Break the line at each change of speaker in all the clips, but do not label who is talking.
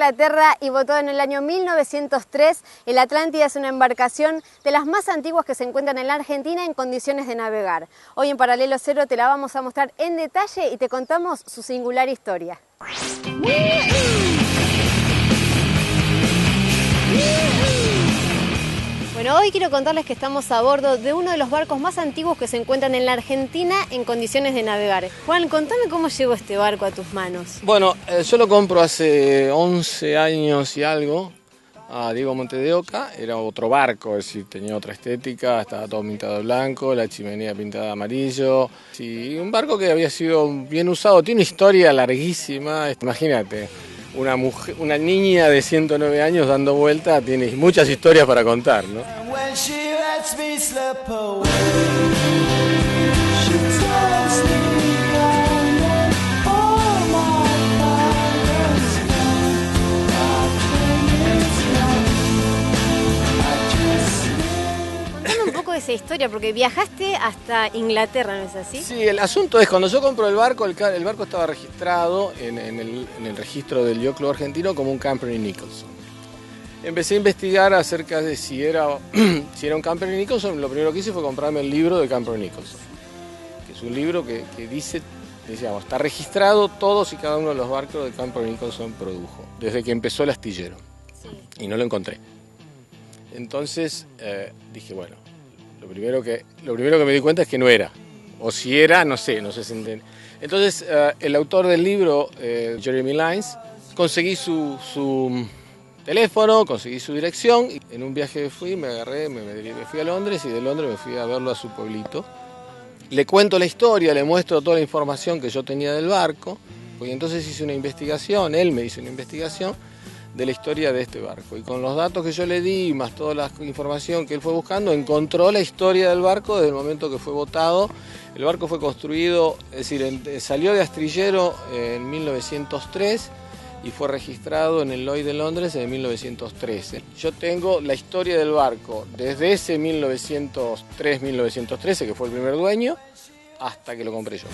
Inglaterra y votó en el año 1903. El Atlántida es una embarcación de las más antiguas que se encuentran en la Argentina en condiciones de navegar. Hoy en Paralelo Cero te la vamos a mostrar en detalle y te contamos su singular historia. Bueno, hoy quiero contarles que estamos a bordo de uno de los barcos más antiguos que se encuentran en la Argentina en condiciones de navegar. Juan, contame cómo llegó este barco a tus manos.
Bueno, yo lo compro hace 11 años y algo a Diego Monte de Oca. Era otro barco, es decir, tenía otra estética, estaba todo pintado de blanco, la chimenea pintada de amarillo. Sí, un barco que había sido bien usado, tiene una historia larguísima, imagínate. Una niña de 109 años dando vuelta tiene muchas historias para contar, ¿no?
Contame un poco de esa historia, porque viajaste hasta Inglaterra, ¿no es así?
Sí, el asunto es, cuando yo compro el barco estaba registrado en el registro del Yacht Club Argentino como un Camper Nicholson. Empecé a investigar acerca de si era un Camper Nicholson. Lo primero que hice fue comprarme el libro de Camper Nicholson, que es un libro que dice, digamos, está registrado todos y cada uno de los barcos que Camper Nicholson produjo, desde que empezó el astillero. Sí. Y no lo encontré. Entonces dije, bueno, lo primero que me di cuenta es que no era. O si era, no sé si entiende. Entonces el autor del libro, Jeremy Lines, conseguí su teléfono, conseguí su dirección. Y en un viaje me fui a Londres, y de Londres me fui a verlo a su pueblito. Le cuento la historia, le muestro toda la información que yo tenía del barco. Y entonces hice una investigación, él me hizo una investigación de la historia de este barco, y con los datos que yo le di, más toda la información que él fue buscando, encontró la historia del barco desde el momento que fue botado. El barco fue construido, es decir, salió de Astrillero en 1903 y fue registrado en el Lloyd's de Londres en 1913. Yo tengo la historia del barco desde ese 1903-1913, que fue el primer dueño, hasta que lo compré yo.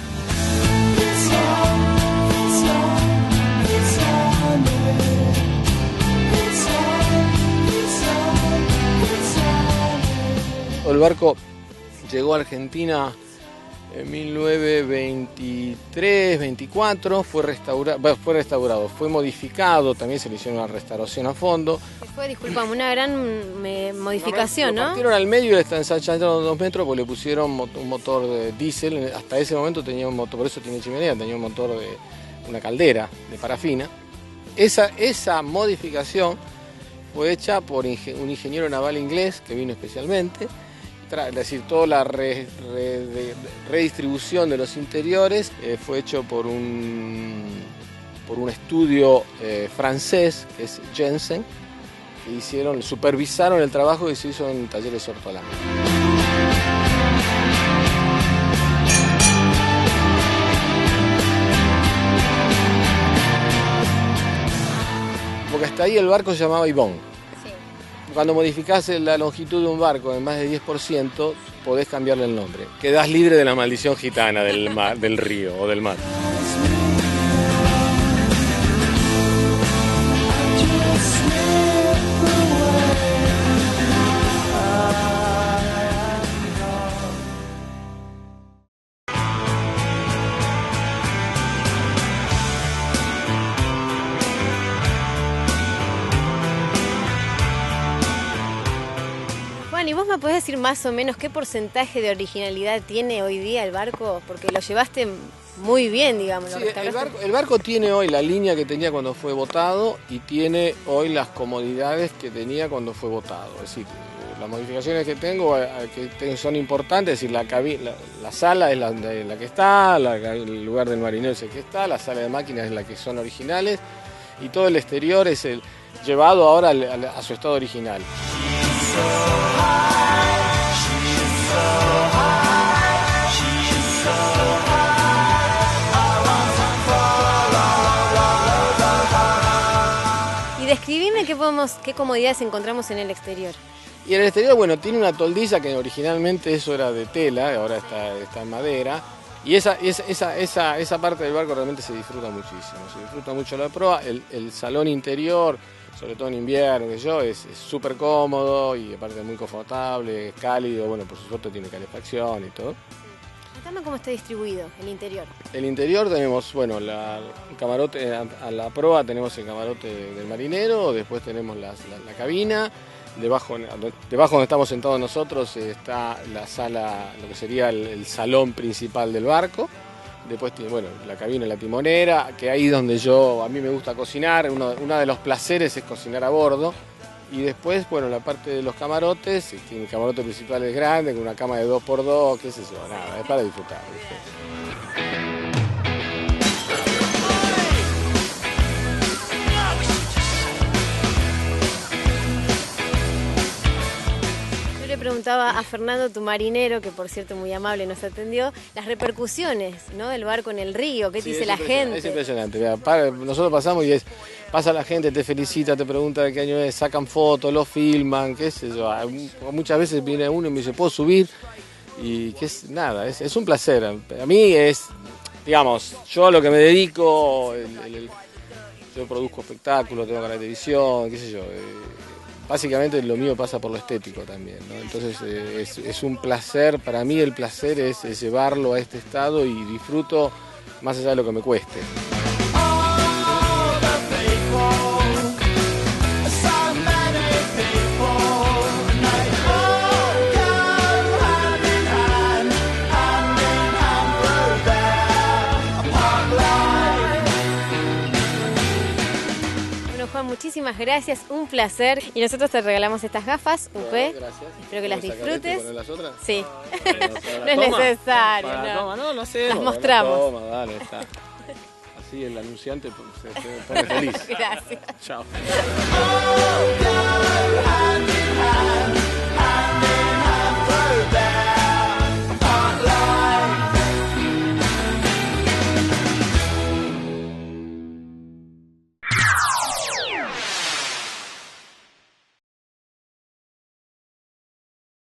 El barco llegó a Argentina en 1923-24, fue restaurado, fue modificado, también se le hicieron una restauración a fondo.
Fue, disculpame, una gran modificación, ¿no?
Lo partieron al medio y le están ensanchando 2 metros, porque le pusieron un motor de diésel. Hasta ese momento tenía un motor, por eso tiene chimenea, tenía un motor de una caldera de parafina. Esa modificación fue hecha por un ingeniero naval inglés que vino especialmente. Es decir, toda la redistribución de los interiores fue hecho por un estudio francés, que es Jensen, que supervisaron el trabajo que se hizo en Talleres Ortolán. Porque hasta ahí el barco se llamaba Yvonne. Cuando modificás la longitud de un barco en más de 10%, podés cambiarle el nombre. Quedás libre de la maldición gitana del río o del mar.
¿Y vos me podés decir más o menos qué porcentaje de originalidad tiene hoy día el barco? Porque lo llevaste muy bien, digamos.
Sí, el barco tiene hoy la línea que tenía cuando fue botado, y tiene hoy las comodidades que tenía cuando fue botado. Es decir, las modificaciones que tengo son importantes. Es decir, la sala es la que está, el lugar del marinero es el que está, la sala de máquinas es la que son originales, y todo el exterior es llevado ahora a su estado original.
Y describime qué comodidades encontramos en el exterior.
Y en el exterior, bueno, tiene una toldilla que originalmente eso era de tela, ahora está en madera. Y esa parte del barco realmente se disfruta muchísimo, se disfruta mucho la proa, el salón interior, sobre todo en invierno, es súper cómodo y aparte muy confortable, es cálido, bueno, por supuesto tiene calefacción y todo.
Contame cómo está distribuido el interior.
El interior tenemos, bueno, el camarote, a la proa tenemos el camarote del marinero, después tenemos la cabina, debajo donde estamos sentados nosotros está la sala, lo que sería el salón principal del barco. Después tiene, bueno, la cabina y la timonera, que ahí es donde a mí me gusta cocinar, uno de los placeres es cocinar a bordo. Y después, bueno, la parte de los camarotes, el camarote principal es grande, con una cama de 2x2, qué sé yo, nada, es para disfrutar, ¿viste?
Le preguntaba a Fernando, tu marinero, que por cierto muy amable nos atendió, las repercusiones, ¿no?, del barco en el río, qué te dice la gente.
Es impresionante. Mira, nosotros pasamos y pasa la gente, te felicita, te pregunta de qué año es, sacan fotos, lo filman, qué sé yo. Muchas veces viene uno y me dice, ¿puedo subir? Y es un placer. A mí digamos, yo a lo que me dedico, yo produzco espectáculos, tengo canal de televisión, qué sé yo. Básicamente lo mío pasa por lo estético también, ¿no? Entonces es un placer, para mí el placer es llevarlo a este estado y disfruto más allá de lo que me cueste.
Juan, muchísimas gracias, un placer. Y nosotros te regalamos estas gafas, UP.
Gracias.
Espero que las disfrutes.
¿Las otras?
Sí.
Bueno,
no es necesario.
No, lo hacemos.
Las mostramos.
Toma, dale, está. Así el anunciante se pone feliz.
Gracias.
Chao.